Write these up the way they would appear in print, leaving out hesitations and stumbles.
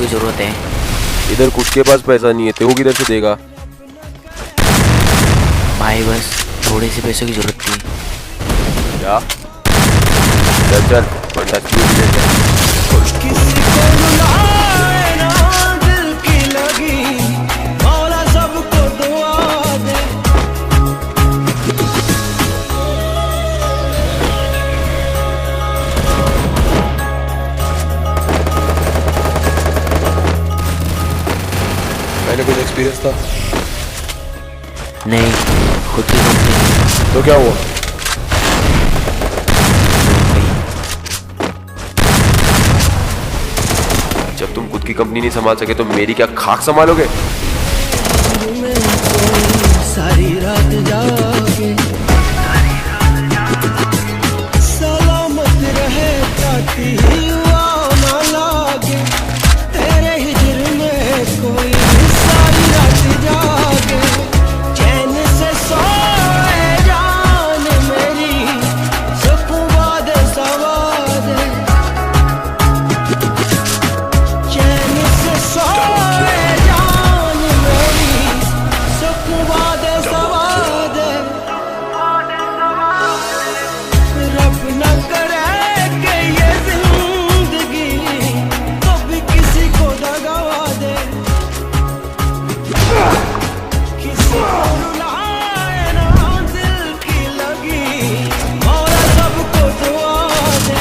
की जरूरत है। इधर कुछ के पास पैसा नहीं है, तेरे को किधर से देगा? भाई बस थोड़े से पैसों की जरूरत थी। क्या? चल चल फंटास्टिक ले चल। मैंने कुछ एक्सपीरियंस था? नहीं, खुद की कंपनी। तो क्या हुआ? जब तुम खुद की कंपनी नहीं संभाल सके तो मेरी क्या खाक संभालोगे? सारी रात जागे सलामत रहे ताकि ना लागे तेरे हिजर में कोई सारी रात जागे चैन से सोए जान मेरी सुकून सवाद चैन से सोए जान मेरी सुकून सवाद रब न करे कि ये जिंदगी कभी किसी को दगा दे किसी को रुलाए ना दिल की लगी मौला सबको दुआ दे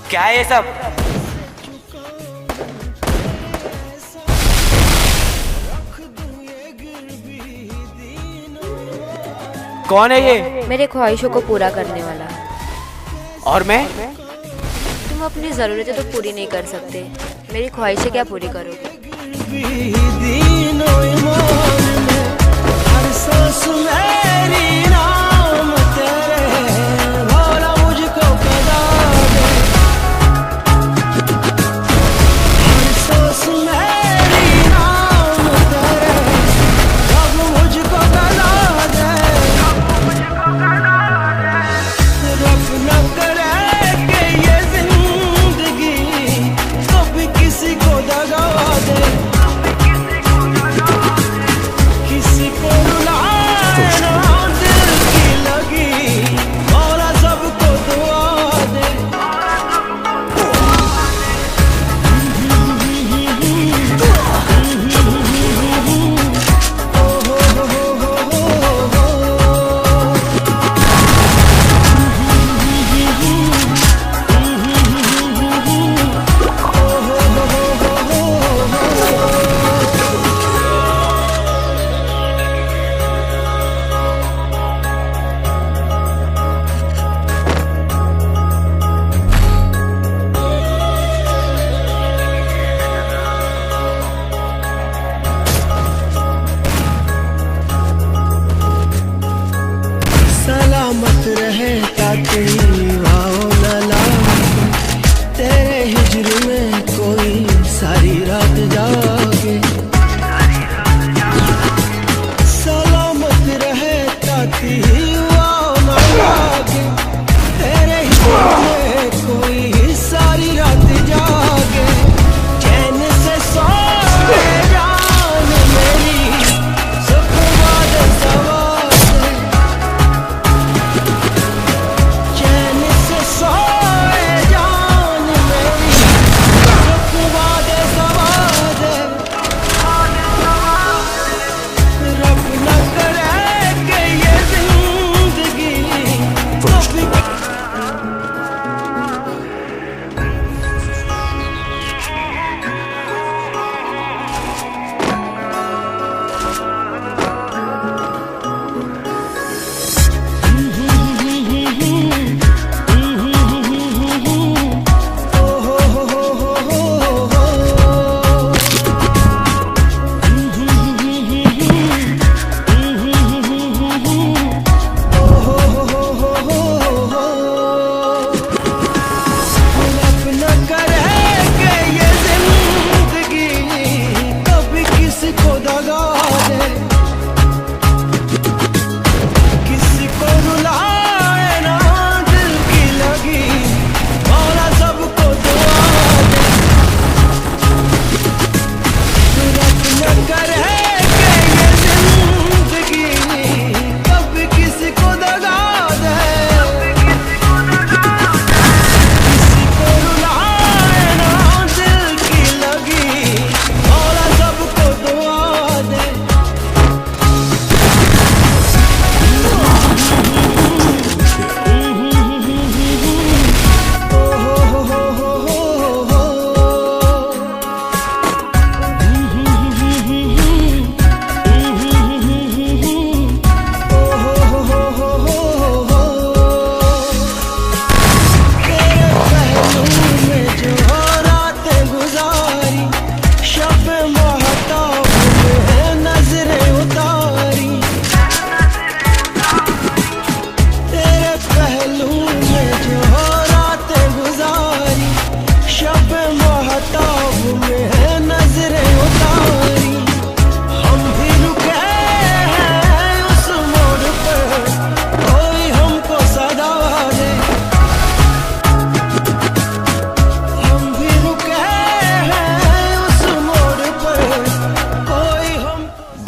क्या है ये सब? कौन है ये? मेरे ख्वाहिशों को पूरा करने वाला। और मैं? तुम अपनी ज़रूरतें तो पूरी नहीं कर सकते, मेरी ख्वाहिशें क्या पूरी करोगे? दीनो ईमान में हर सांस मेरी नाम तेरे भोला मुझको कदा दे हर सांस मेरी नाम तेरे रब मुझको कदा दे रब न करे कि ये जिंदगी कभी किसी को दगा दे किसी को रुलाए ना दिल की लगी मौला सबको दुआ दे सलामत रहे ताकि वाओ न लागे तेरे हिजर में कोई सारी रात जागे सलामत रहे ताकि वाओ न लागे तेरे हिजर में कोई सारी रात जागे चैन से सोए जान मेरी सुकून सवाद चैन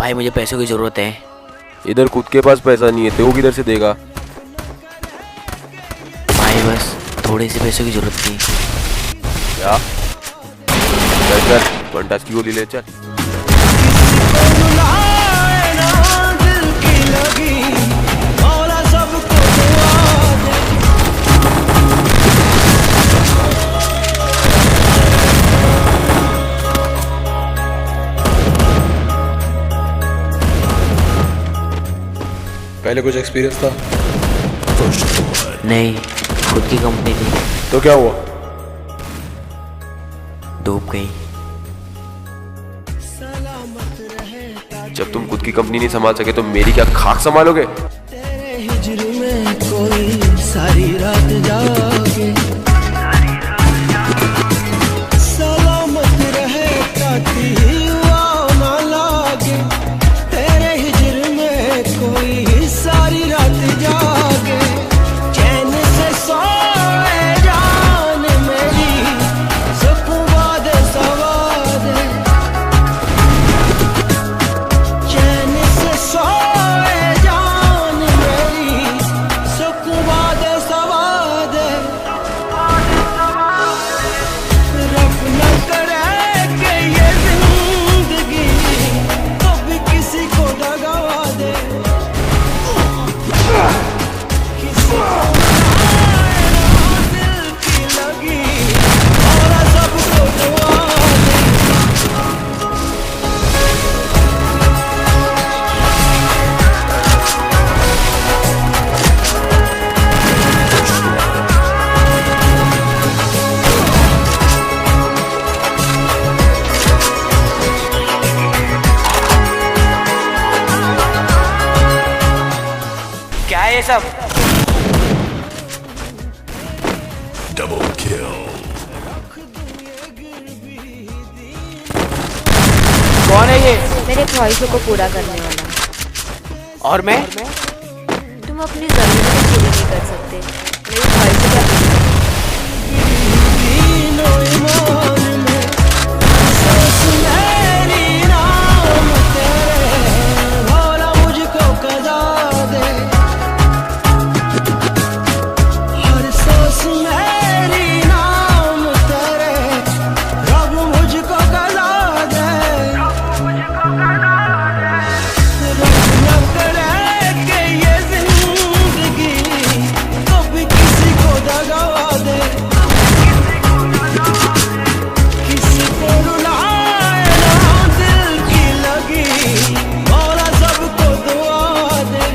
भाई मुझे पैसों की ज़रूरत है। इधर खुद के पास पैसा नहीं है तो वो किधर से देगा? भाई बस थोड़े से पैसों की ज़रूरत थी। क्या? चल चल फंटास की गोली ले चल। रुलाए ना दिल की लगी, मौला सबको दुआ दे। पहले कुछ एक्सपीरियंस था? नहीं, खुद की कंपनी थी, तो क्या हुआ? डूब गई। सलामत रहे जब तुम खुद की कंपनी नहीं संभाल सके तो मेरी क्या खाक संभालोगे? तेरे हिजर में कोई सारी रात जागे। सलामत रहे ताकि वाव ना लागे, तेरे हिजर में कोई सारी रात जागे। चैन से सोए जान मेरी, सुकून वादे सवादे। चैन से सोए जान मेरी, सुकून वादे सवादे। रब न करे कि ये जिंदगी कभी किसी को दगा दे। किसी को दिल की लगी, और सबको दुआ दे। क्या है ये सब? कौन है ये? मेरे ख्वाहिशों को पूरा करने वाला। और मैं? तुम अपनी ज़रूरतें पूरी नहीं कर सकते, मेरी ख्वाहिशें क्या पूरी करोगे? दीनो ईमान में सांस मेरी नाम तेरे, भोला मुझको कदा दे। हर सांस मेरी नाम तेरे, रब मुझको कदा दे। रब न करे कि ये जिंदगी कभी किसी को दगा दे। किसी को रुलाए ना दिल की लगी, मौला सबको दुआ दे।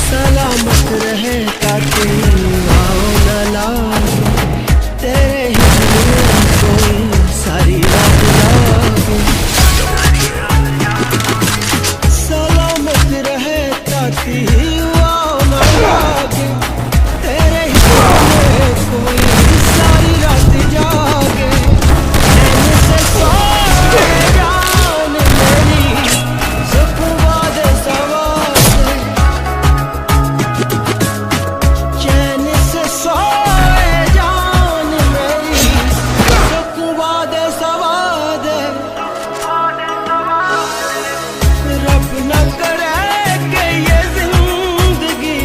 सलामत रहे ताकि वाव न लागे, तेरे हिजर में कोई सारी रात जागे। सलामत रहे ताकि वाव न लागे, तेरे हिजर में कोई सारी रात जागे। चैन से सोए जान मेरी, सुकून वादे सवादे। चैन से सोए जान मेरी, सुकून वादे सवादे। रब न करे कि ये जिंदगी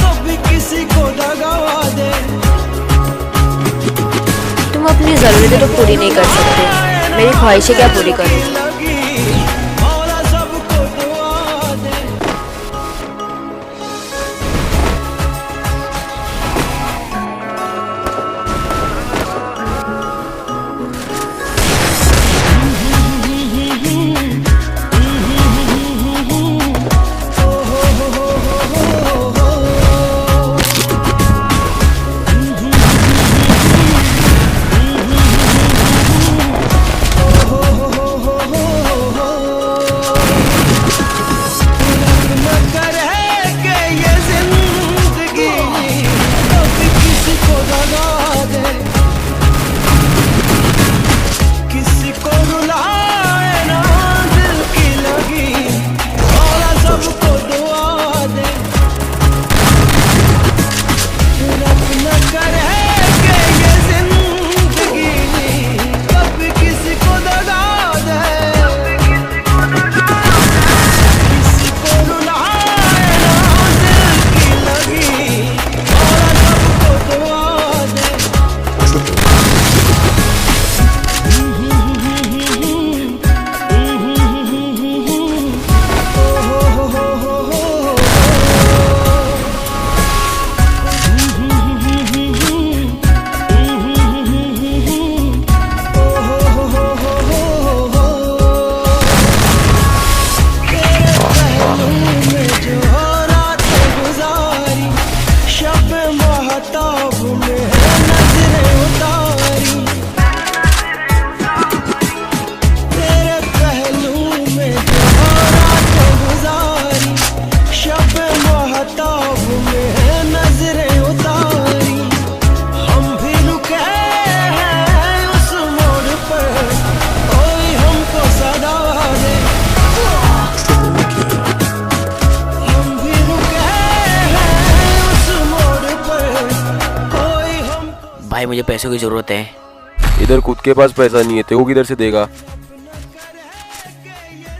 कभी किसी को दगा दे। तुम अपनी ज़रूरतें तो पूरी नहीं कर सकते, मेरी ख्वाहिशें क्या पूरी करोगे? मौला सबको दुआ दे। भाई मुझे पैसों की ज़रूरत है। इधर खुद के पास पैसा नहीं है, तेरे को किधर से देगा?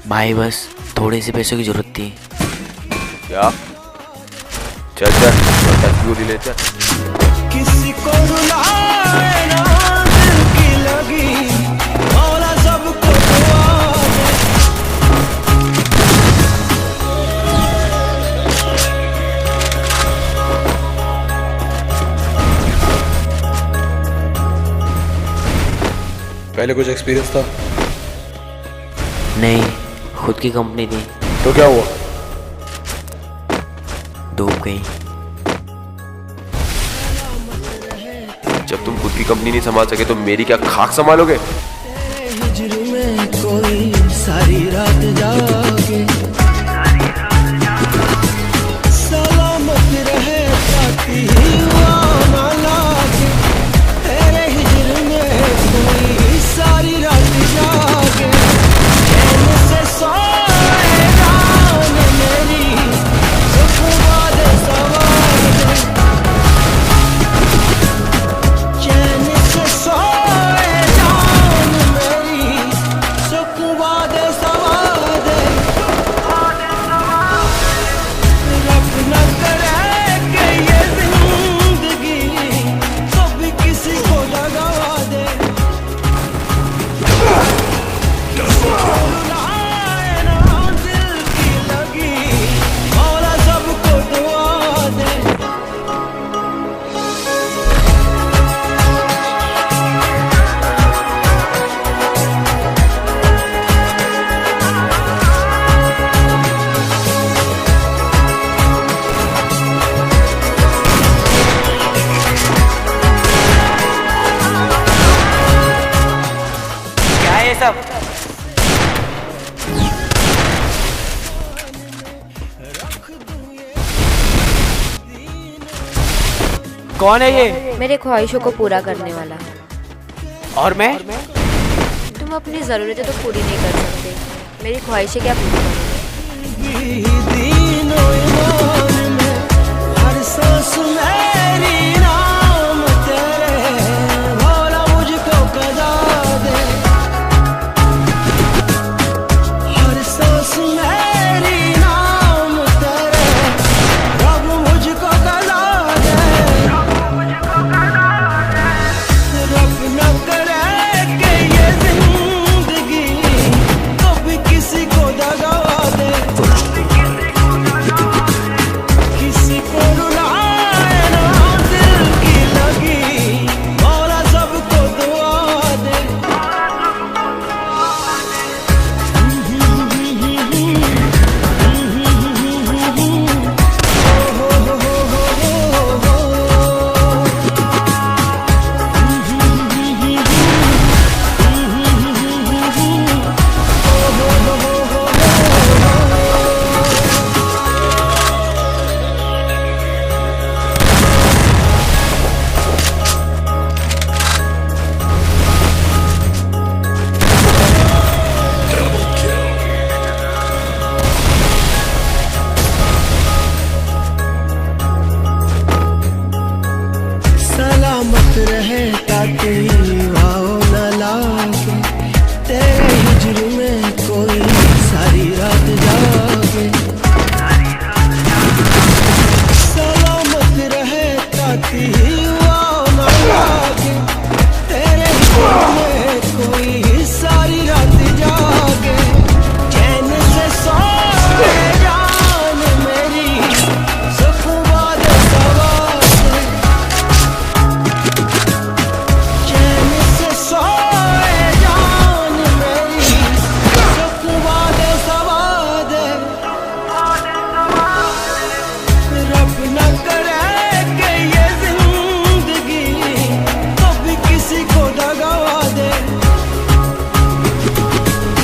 भाई बस थोड़े से पैसों की ज़रूरत थी। क्या? चल चल बंदा की गोली ले चल। किसी को रुलाए ना दिल की लगी, मौला सबको दुआ दे। पहले कुछ एक्सपीरियंस था? नहीं, खुद की कंपनी थी, तो क्या हुआ? डूब गई। जब तुम खुद की कंपनी नहीं संभाल सके तो मेरी क्या खाक संभालोगे? तेरे हिजर में कोई सारी रात जागे, सलामत रहे ताकि हुआ ना लागे। तेरे हिजर में कोई सारी रात जागे, चैन से सोए जान मेरी, सुकून दे सवार दे। चैन से सोए जान मेरी, सुकून दे सवार दे। रब न करे कि ये जिंदगी कभी किसी को दगा दे। रुलाए ना दिल की लगी, मौला सबको दुआ दे। क्या है ये सब? कौन है ये? मेरे ख्वाहिशों को पूरा करने वाला। और मैं? तुम अपनी ज़रूरतें तो पूरी नहीं कर सकते, मेरी ख्वाहिशें क्या पूरी करोगे? दीनो ईमान में हर सांस मेरी नाम तेरे, मौला मुझको कदा दे। हर सांस मेरी नाम तेरे, रब मुझको कदा दे। रब न करे कि ये जिंदगी कभी किसी को दगा दे। किसी को रुलाए ना दिल की लगी, मौला सबको दुआ दे। सलामत रहे ताकि वाओ न लागे। तेरे हिजर में कोई सारी रात जागे, सलामत रहे ताकि वाओ न लागे। तेरे हिजर में कोई सारी रात जागे, चैन से सोए जान मेरी, सुकून दे सवार दे। चैन से सोए जान मेरी, सुकून दे सवार दे। रब न करे कि ये जिंदगी कभी किसी को दगा दे।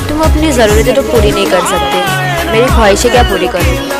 तुम अपनी ज़रूरतें तो पूरी नहीं कर सकते, मेरी ख्वाहिशें क्या पूरी करोगे?